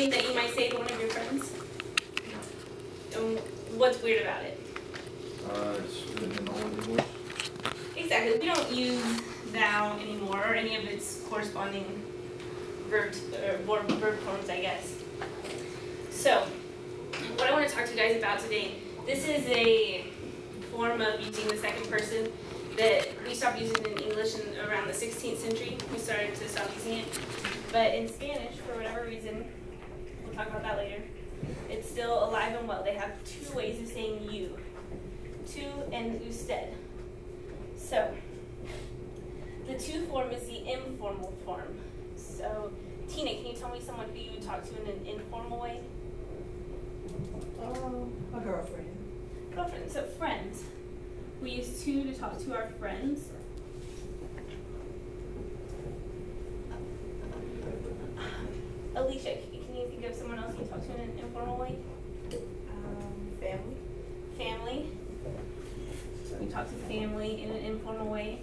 something that you might say to one of your friends? What's weird about it? It's written in Old English. Exactly. We don't use thou anymore, or any of its corresponding verb forms, I guess. So, what I want to talk to you guys about today, this is a form of using the second person that we stopped using in English around the 16th century. We started to stop using it. But in Spanish, for whatever reason, we'll talk about that later, it's still alive and well. They have two ways of saying you. Tu and usted. So, the tu form is the informal form. So, Tina, can you tell me someone who you would talk to in an informal way? A girlfriend. Girlfriend. So, friends. We use tu to talk to our friends. Alicia, can you think of someone else you talk to in an informal way? Family. Family. We talk to family in an informal way.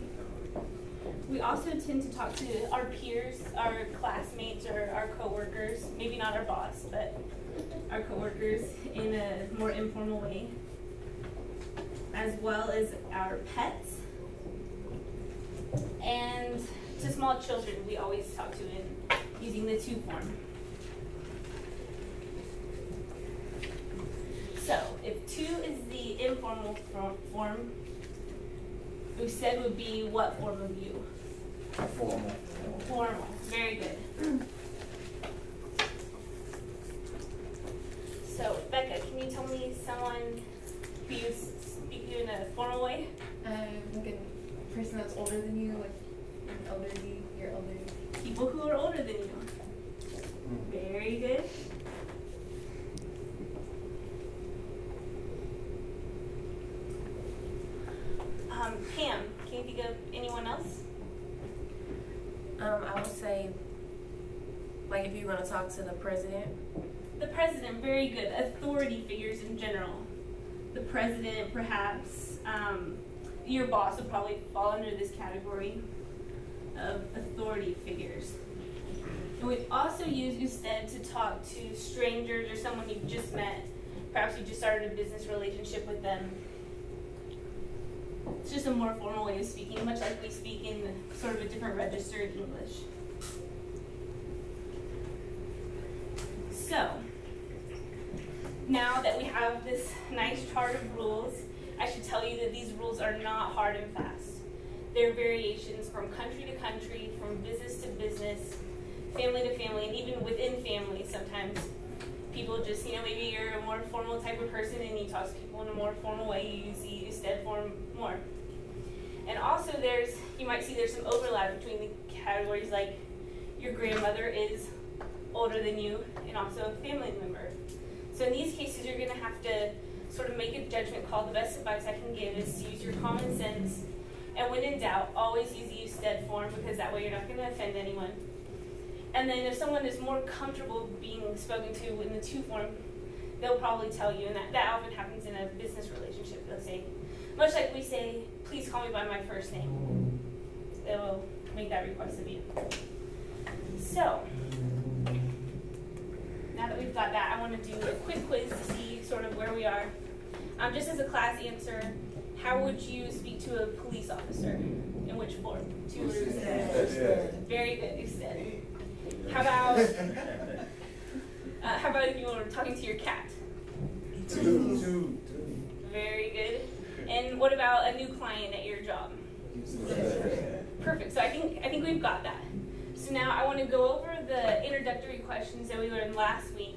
We also tend to talk to our peers, our classmates, or our coworkers. Maybe not our boss, but our coworkers in a more informal way. As well as our pets. And to small children, we always talk to in using the tu form. So, if tu is the informal form, usted would be what form of you? Formal. Formal. Very good. So, Becca, can you tell me someone who you speak to in a formal way? Like a person that's older than you, like an elderly, you're elderly. People who are older than you. Very good. Pam, can you think of anyone else? I would say, like, if you want to talk to the president. The president, very good. Authority figures in general. The president, perhaps. Your boss would probably fall under this category of authority figures. And we also use usted to talk to strangers or someone you've just met. Perhaps you just started a business relationship with them. It's just a more formal way of speaking, much like we speak in sort of a different register in English. So, now that we have this nice chart of rules, I should tell you that these rules are not hard and fast. They're variations from country to country, from business to business, family to family, and even within families sometimes people just, maybe you're a more formal type of person and you talk to people in a more formal way, you use the usted form more. And also you might see there's some overlap between the categories, like your grandmother is older than you and also a family member. So in these cases, you're going to have to sort of make a judgment call. The best advice I can give is to use your common sense, and when in doubt, always use the usted form, because that way you're not going to offend anyone. And then if someone is more comfortable being spoken to in the tu form, they'll probably tell you, and that often happens in a business relationship. They'll say, much like we say, please call me by my first name. They'll make that request of you. So, now that we've got that, I want to do a quick quiz to see sort of where we are. Just as a class answer, how would you speak to a police officer? In which form? Tu or usted? Very good, usted. How about if you were talking to your cat? Tu. Very good. And what about a new client at your job? Perfect. So I think we've got that. So now I want to go over the introductory questions that we learned last week,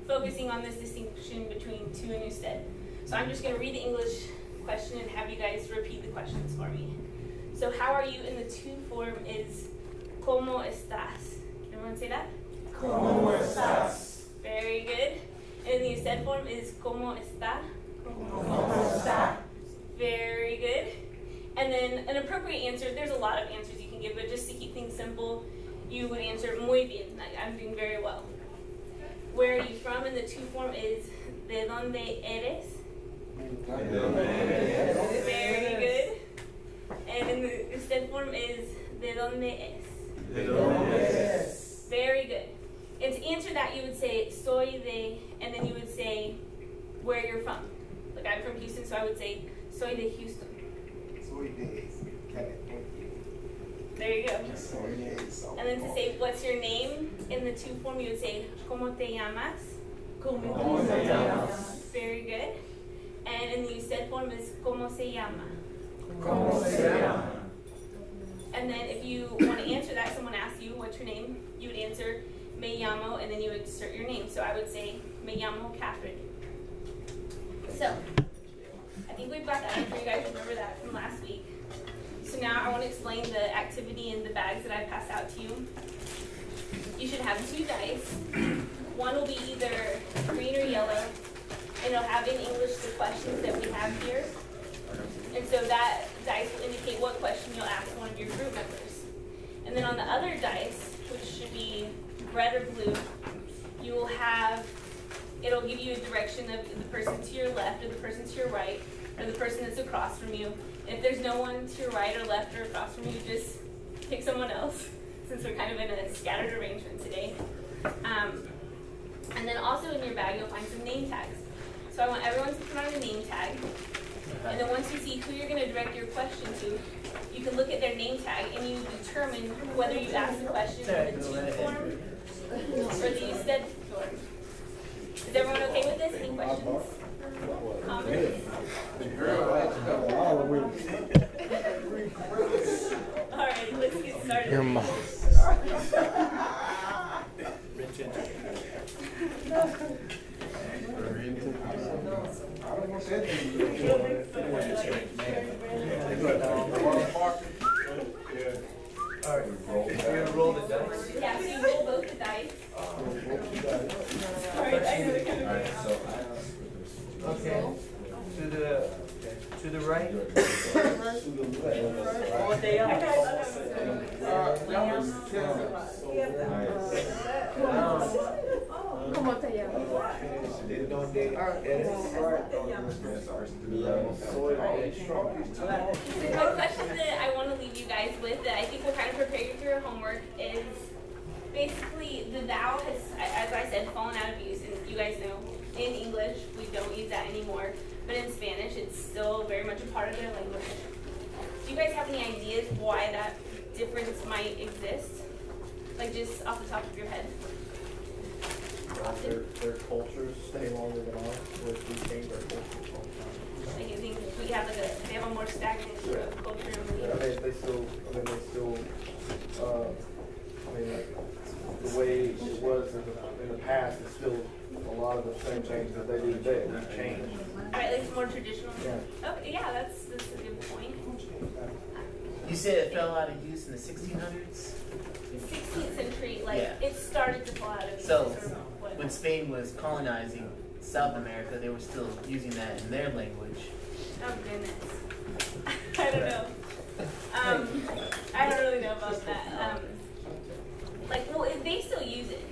focusing on this distinction between tu and usted. So I'm just going to read the English question and have you guys repeat the questions for me. So how are you in the tu form is ¿Cómo estás? Can everyone say that? ¿Cómo estás? Very good. And the usted form is ¿Cómo está? ¿Cómo está? Very good. And then an appropriate answer, there's a lot of answers you can give, but just to keep things simple, you would answer muy bien, I'm doing very well. Where are you from? And the tu form is ¿De dónde eres? Very good. And in the usted form is ¿De dónde es? ¿De dónde es? Very good. And to answer that, you would say soy de, and then you would say where you're from. Like I'm from Houston, so I would say soy de Houston. Soy de California. There you go. Soy de South And then to say what's your name in the to form, you would say ¿Cómo te llamas? ¿Cómo te llamas? Very good. And in the usted form is ¿Cómo se llama? ¿Cómo se llama? And then if you want to answer that, someone asks you what's your name, you would answer me llamo, and then you would insert your name. So I would say me llamo Catherine. So I think we've got that. I'm sure you guys remember that from last week. So now I want to explain the activity in the bags that I passed out to you. You should have 2 dice. One will be either green or yellow, and it'll have in English the questions that we have here. And so that dice will indicate what question you'll ask one of your group members. And then on the other dice, which should be red or blue, you will have, it'll give you a direction of the person to your left or the person to your right or the person that's across from you. And if there's no one to your right or left or across from you, just pick someone else since we're kind of in a scattered arrangement today. And then also in your bag, you'll find some name tags. So I want everyone to put on a name tag. And then once you see who you're going to direct your question to, you can look at their name tag and you determine whether you ask the question in the to form or the usted form. Is everyone okay with this? Any questions? Comments? All right, let's get started. Your mom. Alright, you're gonna roll the dice. Yeah, so you roll both the dice. Alright, I know they're coming. Alright, so okay. To the right. What they are. ¿Cómo te llamas? The question that I want to leave you guys with that I think will kind of prepare you for your homework is basically the thou has, as I said, fallen out of use. And you guys know in English we don't use that anymore, but in Spanish it's still very much a part of their language. Do you guys have any ideas why that difference might exist? Like just off the top of your head? Their cultures stay longer than ours, which we change our culture all the time. Like you think we have they have a more stagnant sort of culture and I belief? mean, like, the way it was in the past, it's still a lot of the same things that they do today. We've changed. Right, like it's more traditional. Yeah. Okay, yeah, that's a good point. You said it fell out of use in the 1600s? The 16th century, like Yeah. it started to fall out of use. So, sort of what- when Spain was colonizing South America, they were still using that in their language. Oh goodness. I don't know. I don't really know about that. Well, they still use it.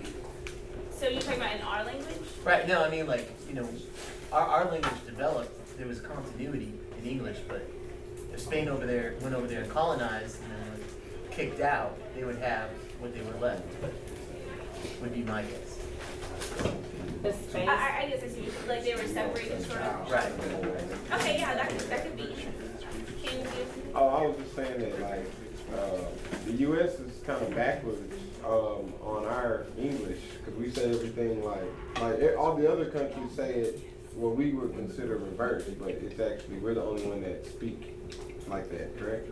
So you're talking about in our language? Right, no, I mean, like, our language developed, there was continuity in English, but if Spain went over there and colonized and then like, kicked out, they would have what they were left, would be my guess. The space. I guess I see. Like they were separated, sort of. Right. Okay, yeah, that could be. Can you? Oh, I was just saying that, like, the U.S. is kind of backwards on our English, because we say everything like all the other countries say it, well, we would consider reverse, but it's actually, we're the only one that speak like that, correct?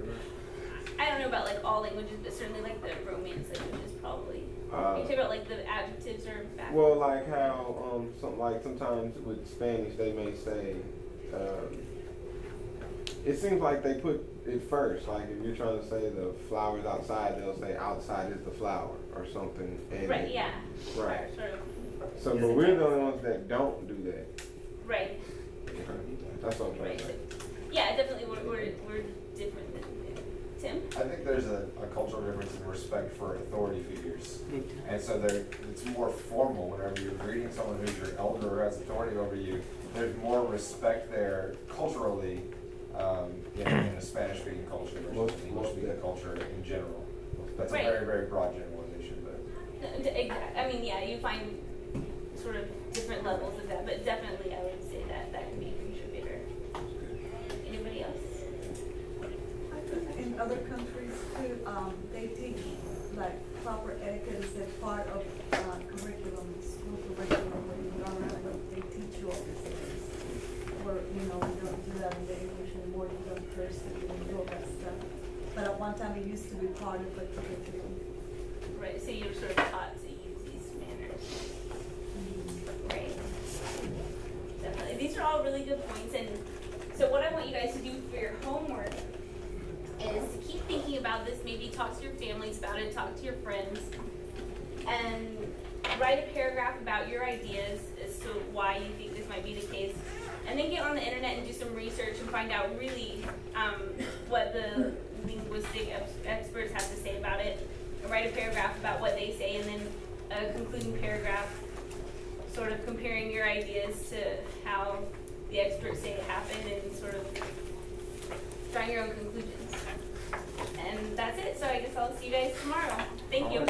I don't know about like all languages, but certainly like the Romance languages probably. You talk about like the adjectives or back. Well, like how sometimes with Spanish they may say, it seems like they put it first. Like if you're trying to say the flower's outside, they'll say outside is the flower or something. And Right. Yeah. Right. Sort of. So, but we're the only ones that don't do that. Right. That's what I'm trying Right. to say. Yeah, definitely we're different than Tim. I think there's a cultural difference in respect for authority figures. And so it's more formal whenever you're greeting someone who's your elder or has authority over you. There's more respect there culturally in a Spanish-speaking culture versus an English-speaking culture in general. That's Right. a very, very broad generalization, but I mean, yeah, you find sort of different levels of that, but definitely I would say that that can be a contributor. Anybody else? I think in other countries too, they teach like proper etiquette is a part of curriculum, school curriculum, when you learn how they teach you all these things. Where, you know, we don't do that in the English anymore, you don't curse and you don't do all that stuff. But at one time it used to be part of the curriculum. Right, so you're sort of taught to use these manners. Right. Definitely. These are all really good points, and so what I want you guys to do for your homework is to keep thinking about this, maybe talk to your families about it, talk to your friends, and write a paragraph about your ideas as to why you think this might be the case. And then get on the internet and do some research and find out really what the linguistic experts have to say about it. And write a paragraph about what they say, and then a concluding paragraph sort of comparing your ideas to how the experts say it happened, and sort of drawing your own conclusions. And that's it. So I guess I'll see you guys tomorrow. Thank you.